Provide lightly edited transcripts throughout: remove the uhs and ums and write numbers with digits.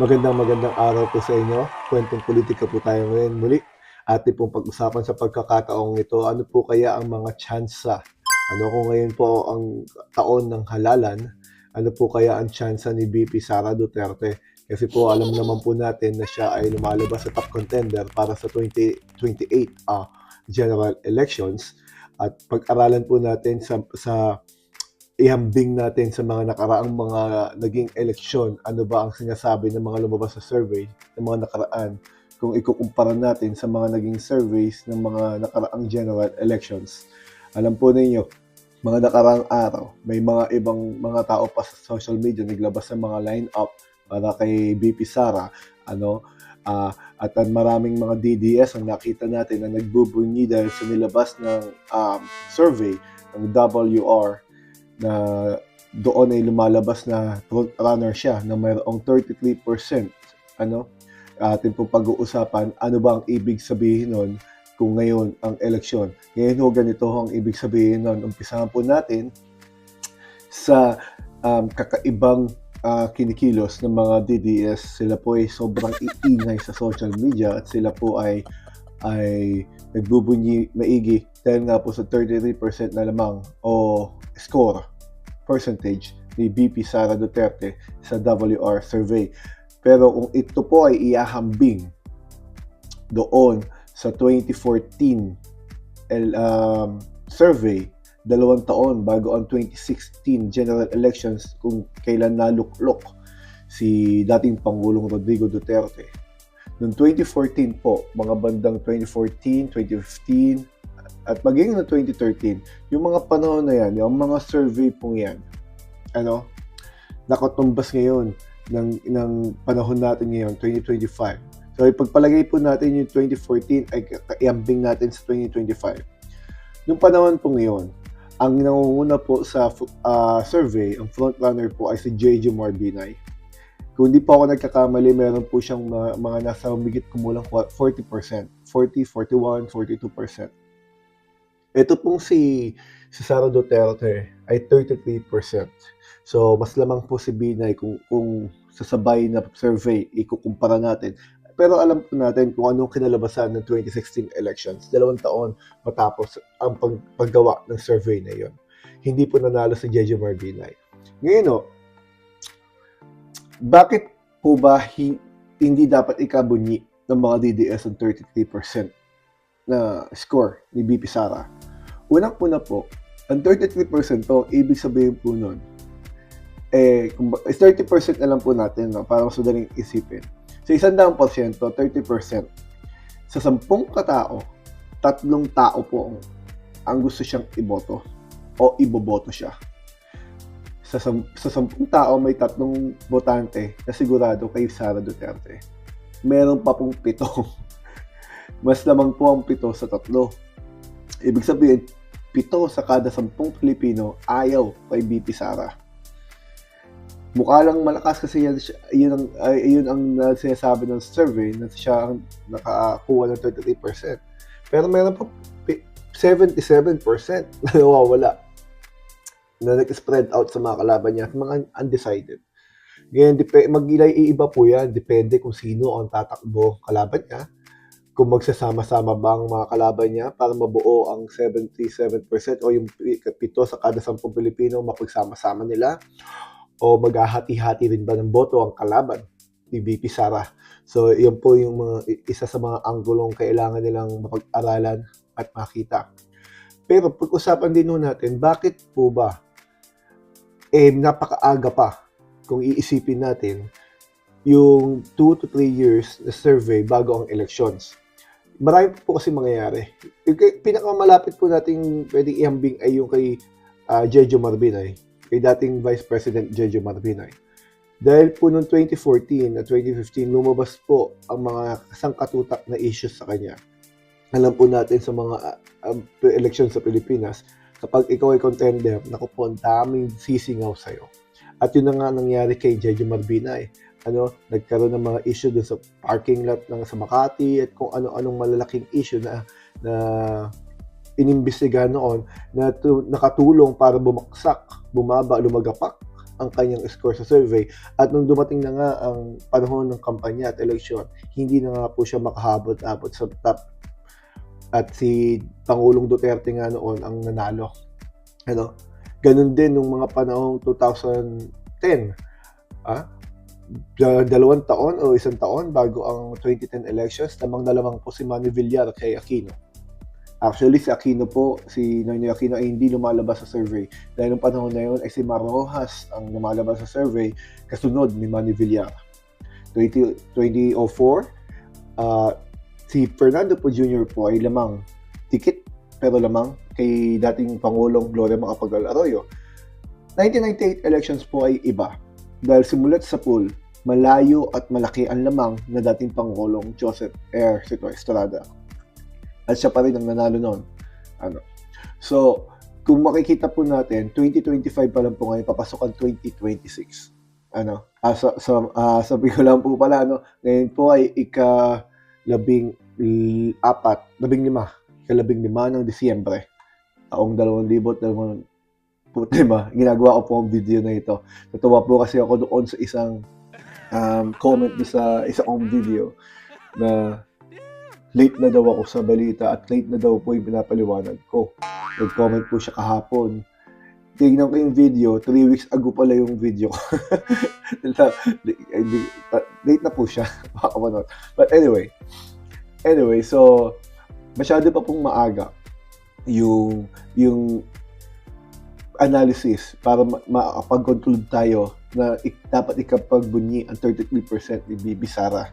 Magandang araw po sa inyo. Kwentong politika po tayo ngayon muli. Atin pong pag-usapan sa pagkakataong ito, ano po kaya ang mga tsansa? Ano kung ngayon po ang taon ng halalan, ano po kaya ang tsansa ni VP Sara Duterte? Kasi po alam naman po natin na siya ay lumalabas sa top contender para sa 2028 general elections. At pag-aralan po natin sa ihambing natin sa mga nakaraang mga naging eleksyon, ano ba ang sinasabi ng mga lumabas sa survey ng mga nakaraan kung ikukumpara natin sa mga naging surveys ng mga nakaraang general elections. Alam po ninyo, mga nakaraang araw, may mga ibang mga tao pa sa social media naglabas ng mga line-up para kay BP Sara, at maraming mga DDS ang nakita natin na nagbubunyi dahil sa nilabas ng survey ng WR na doon ay lumalabas na front runner siya na mayroong 33%. Atin pong pag-uusapan, ano ba ang ibig sabihin nun kung ngayon ang eleksyon. Ngayon ganito ang ibig sabihin nun. Umpisahan po natin sa kakaibang kinikilos ng mga DDS. Sila po ay sobrang iingay sa social media at sila po ay nagbubunyi maigi dahil nga po sa 33% na lamang o score percentage ni BP Sara Duterte sa WR survey. Pero kung ito po ay iahambing doon sa 2014 survey, 2 taon bago ang 2016 general elections kung kailan naluklok si dating Pangulong Rodrigo Duterte. Noong 2014 po, mga bandang 2014, 2015, at maging na 2013, yung mga panahon na yan, yung mga survey pong yan, nakatumbas ngayon ng panahon natin ngayon, 2025. So, ipagpalagay po natin yung 2014 ay iambing natin sa 2025. Nung panahon po ngayon, ang nangunguna po sa survey, ang frontrunner po ay si J.J. Marbinay. Kung hindi po ako nagkakamali, meron po siyang mga nasa humigit kumulang 40%, 40, 41, 42%. Ito pong si Sara Duterte ay 33%. So, mas lamang po si Binay kung sasabay na survey, ikukumpara natin. Pero alam po natin kung anong kinalabasan ng 2016 elections, 2 taon matapos ang paggawa ng survey na yon. Hindi po nanalo si Jejo Marbinay. Ngayon, bakit po ba hindi dapat ikabunyi ng mga DDS ang 33% na score ni BP Sara? Unang-una po, ang 33% po, ibig sabihin po nun, 30% na lang po natin, para mas madaling isipin. Sa 100%, 30%. Sa 10 katao, 3 tao po ang gusto siyang iboto o iboboto siya. Sa 10 tao, may 3 botante na sigurado kay Sara Duterte. Meron pa pong 7. Mas lamang po ang 7 sa 3. Ibig sabihin, 7 sa kada 10 Pilipino ayaw kay BP Sara. Mukha lang malakas kasi yun ang sinasabi ng survey na siya ang nakakuha ng 33%. Pero meron pa 77% na nawawala, na nag-spread out sa mga kalaban niya at mga undecided. Ngayon, iiba po yan. Depende kung sino ang tatakbo kalaban niya. Kung magsasama-sama ba ang mga kalaban niya para mabuo ang 77% o yung 7 sa kada 10 Pilipino mapagsama-sama nila, o maghahati-hati rin ba ng boto ang kalaban ni BP Sara. So, yun po yung isa sa mga anggulong kailangan nilang mapag-aralan at makita. Pero pag-usapan din natin, bakit po ba napakaaga pa kung iisipin natin yung 2 to 3 years na survey bago ang elections. Marami po kasi mangyayari. Pinakamalapit po nating pwedeng ihambing ay yung kay Jejo Marbinay, kay dating Vice President Jejo Marbinay. Dahil po noong 2014 at 2015, lumabas po ang mga sangkatutak na issues sa kanya. Alam po natin sa mga eleksyon sa Pilipinas, kapag ikaw ay contender, naku po, ang daming sisingaw sa'yo. At yun na nga nangyari kay Jejo Marbinay. Nagkaroon ng mga issue dun sa parking lot sa Makati at kung ano-anong malalaking issue na inimbestigahan noon na nakatulong para bumaba, lumagapak ang kanyang score sa survey. At nung dumating na nga ang panahon ng kampanya at eleksyon, hindi na nga po siya makahabot-abot sa top. At si Pangulong Duterte nga noon ang nanalo. Ano? Ganun din nung mga panahong 2010. Dalawang taon o isang taon bago ang 2010 elections, lamang po si Manny Villar kay Aquino. Actually, si Aquino po, si Noynoy Aquino ay hindi lumalabas sa survey. Dahil nung panahon na yun ay si Mar Rojas ang lumalabas sa survey kasunod ni Manny Villar. 2004, si Fernando po Jr. po ay lamang tikit pero lamang kay dating Pangulong Gloria Macapagal Arroyo. 1998 elections po ay iba. Dahil simulat sa pool, malayo at malaki ang lamang na dating Pangulong Joseph R. Cito Estrada. At siya pa rin ang nanalo noon. So, kung makikita po natin, 2025 pa lang po ngayon, papasok ang 2026. Sabi ko lang po pala, ngayon po ay ika-15 ng Disyembre, taong 2025. Ginagawa ko po ang video na ito. Natuwa po kasi ako doon sa isang comment sa isang video na late na daw ako sa balita at late na daw po yung pinapaliwanag ko. Nag-comment po siya kahapon. Tingnan ko yung video, 3 weeks ago pala yung video ko. Late na po siya. But anyway, so masyado pa pong maaga yung analysis para makapag-conclude tayo na dapat ikapagbunyi ang 33% ni Bibi Sara.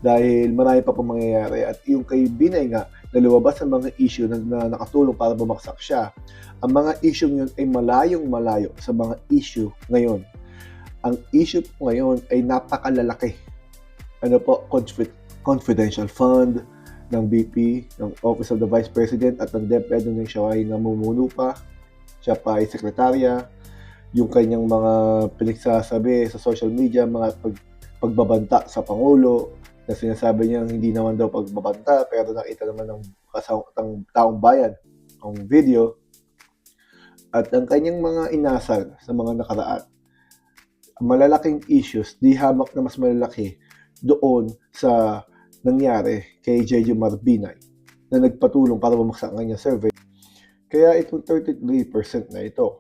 Dahil marami pa pong mangyayari. At yung kay Binay nga, nalabas ang mga issue na nakatulong para bumagsak siya. Ang mga issue yun ay malayong-malayo sa mga issue ngayon. Ang issue po ngayon ay napakalalaki. Confidential fund ng BP, ng Office of the Vice President at ng DepEd nung siya ay namumuno pa. Siya pa ay sekretarya. Yung kanyang mga pinagsasabi sa social media, mga pagbabanta sa Pangulo, na sinasabi niya hindi naman daw pagbabanta, pero nakita naman ng taong bayan ang video. At ang kanyang mga inasal sa mga nakaraan, malalaking issues, di hamak na mas malalaki doon sa nangyari kay Jeju Marbinay na nagpatulong para bumagsak ang kanyang survey. Kaya itong 33% na ito,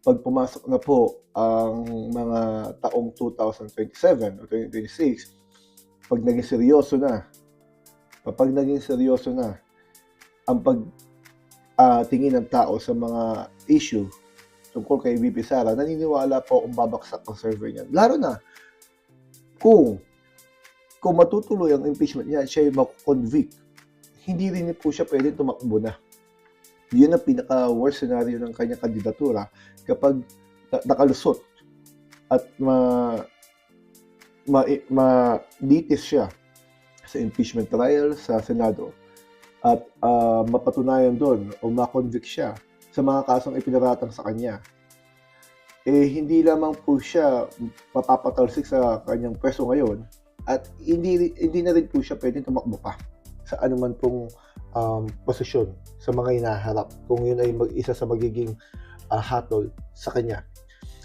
pag pumasok na po ang mga taong 2027 o 2026, pag naging seryoso na ang tingin ng tao sa mga issue tungkol kay VP Sara, naniniwala po kung babagsak ang survey niya. Lalo na kung matutuloy ang impeachment niya, siya yung makukonvict, hindi rin po siya pwede tumakbo na. Yun ang pinaka-worst scenario ng kanyang kandidatura kapag nakalusot at ma-litis siya sa impeachment trial sa Senado at mapatunayan doon o ma-convict siya sa mga kasong ipinaratang sa kanya. Hindi lamang po siya mapapatalsik sa kanyang pwesto ngayon at hindi na rin po siya pwedeng tumakbo pa sa anuman pong posisyon sa mga hinaharap kung yun ay isa sa magiging hatol sa kanya.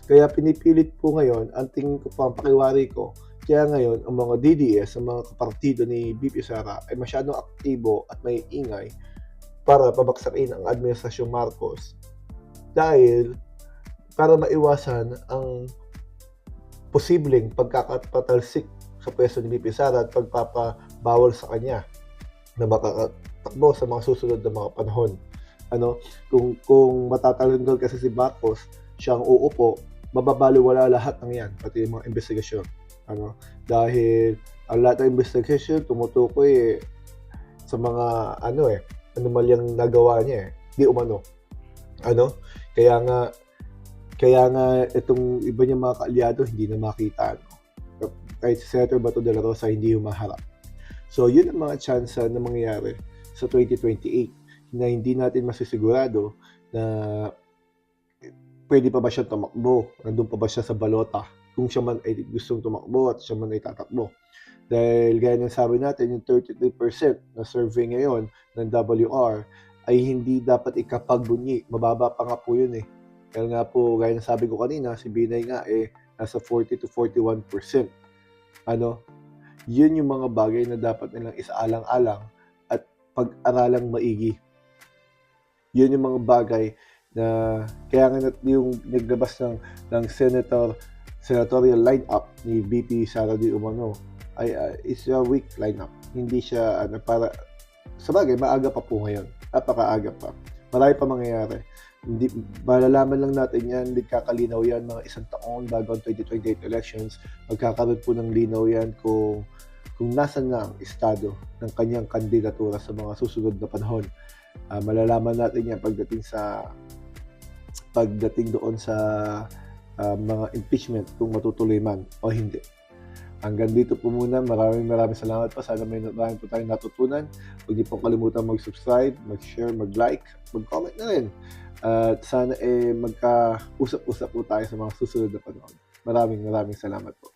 Kaya pinipilit po ngayon, ang tingin ko pa, ang pakiwari ko, kaya ngayon ang mga DDS, ang mga kapartido ni BP Sara ay masyadong aktibo at may ingay para pabagsakin ang Administrasyong Marcos dahil para maiwasan ang posibleng pagkakapatalsik sa pwesto ni BP Sara at pagpapabawal sa kanya na makakatakbo sa mga susunod na mga panahon. Kung matatalunggol kasi si Marcos, siyang uupo, mababaliwala lahat ng yan, pati yung mga investigasyon. Dahil ang lahat ng investigasyon tumutukoy sa mga anomalyang nagawa niya di umano. Kaya nga itong iba niyang mga kaalyado hindi na makita. Kahit si Senator Bato de la Rosa hindi humaharap. So, yun ang mga tsansa na mangyayari sa 2028 na hindi natin masisigurado na pwede pa ba siya tumakbo, nandun pa ba siya sa balota kung siya man ay gustong tumakbo at siya man ay tatakbo. Dahil gaya ng sabi natin, yung 33% na survey ngayon ng WR ay hindi dapat ikapagbunyi. Mababa pa nga po yun Kaya nga po, gaya ng sabi ko kanina, si Binay nga, nasa 40 to 41%. Ano, yun yung mga bagay na dapat nilang isaalang-alang at pag-aralang maigi. Yun yung mga bagay na kaya nga yung naglabas ng senatorial lineup ni VP Sara D. Umano ay is a weak lineup. Hindi siya para sabagay maaga pa po ngayon. Napakaaga pa. Marami pa mangyayari. Hindi malalaman lang natin yan, hindi kakalinaw yan mga isang taon bago ang 2028 elections. Magkakaroon po ng linaw yan kung nasan na ang estado ng kanyang kandidatura sa mga susunod na panahon. Malalaman natin yan pagdating doon sa mga impeachment kung matutuloy man o hindi. Hanggang dito po muna. Maraming salamat po. Sana marami po tayong natutunan. Huwag niyo pong kalimutan mag-subscribe, mag-share, mag-like, mag-comment na rin. At sana magka-usap-usap po tayo sa mga susunod na panahon. Maraming salamat po.